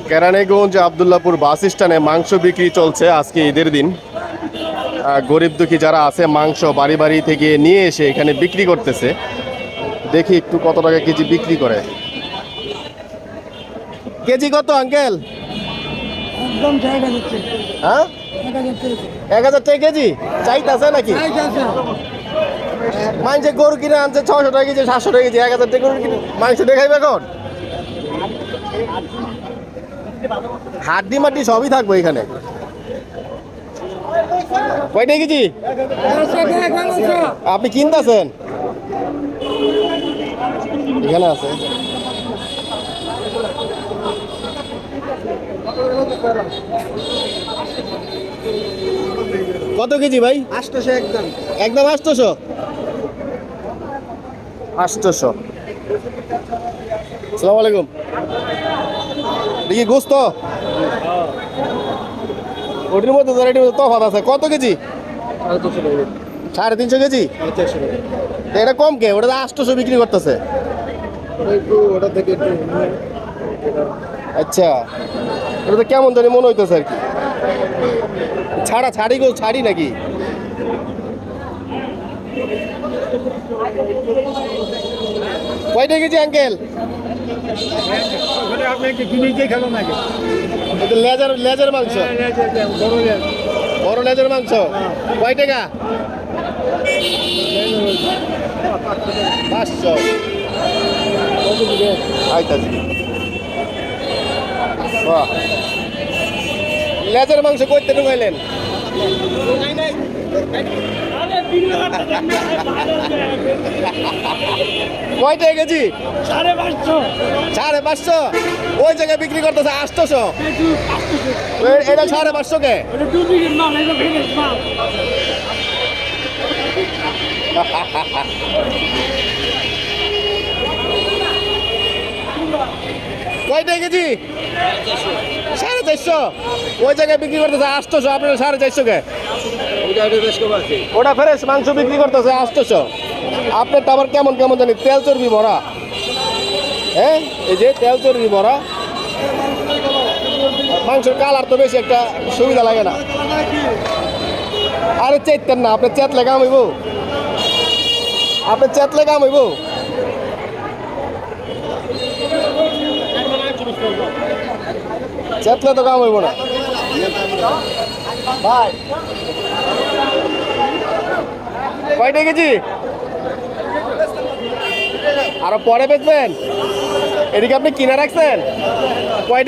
কেরানীগঞ্জ আবদুল্লাপুর বাস স্ট্যান্ডে মাংস বিক্রি চলছে আজকে ঈদের দিন। গরিব দুঃখী যারা আছে মাংস বাড়ি বাড়ি থেকে নিয়ে এসে এখানে বিক্রি করতেছে। দেখি একটু কত টাকা কেজি বিক্রি করে। কেজি কত আঙ্কেল? একদম জায়গা দিচ্ছে। হ্যাঁ 1000 টাকা কেজি চাইতেছে নাকি? মাংসে গরু কিনে আনছে 600 টাকা কেজি 700 টাকা কেজি 1000 টাকা গরু কিনে মাংস দেখাইবে এখন? হাড্ডি মাড্ডি সবই থাকবে এখানে। কয়টা কেজি আপনি কিনতেছেন? এখানে আছে কত কেজি ভাই? 800 একদম একদম 800। 800। আসসালামু আলাইকুম। দেখি গোস্ত ওটির মধ্যে তফাৎ আছে। কত কেজি? 350 কেজি। এটা কম কে? ওটা 800 বিক্রি করতেছে। ওটা থেকে একটু আচ্ছা এটা তো কেমন জানি মনে হইতেছে আর কি। ছাড়ি নাকি? কয়টা কেজি আঙ্কেল? লেজের মাংস, বড় লেজের মাংস কয় টাকা? 500। লেজের মাংস করতে ঢুকাইলেন? কয় টাকা কেজি? 550। ওই জায়গায় বিক্রি করতেছে 800। এটা 550 কে? কয় টাকা কেজি? 450। ওই জায়গায় বিক্রি করতেছে 800, আপনার 450 কে? ওটা ফ্রেশ মাংস বিক্রি করতেছে 800। আপনার তো আবার কেমন কেমন জানি তেল চর্বি ভরা। হ্যাঁ এই যে তেল চর্বি ভরা মাংসের কালার তো বেশি একটা সুবিধা লাগে না। আরে চেতেন না আপনি, চেতলে কাম হইব, আপনি চেতলে কাম হইব। চেতলে তো কাম হইব না ভাই। কয়টা কেজি? আরো পরে বেচবেন? এদিকে আপনি কিনে রাখছেন? কয়টা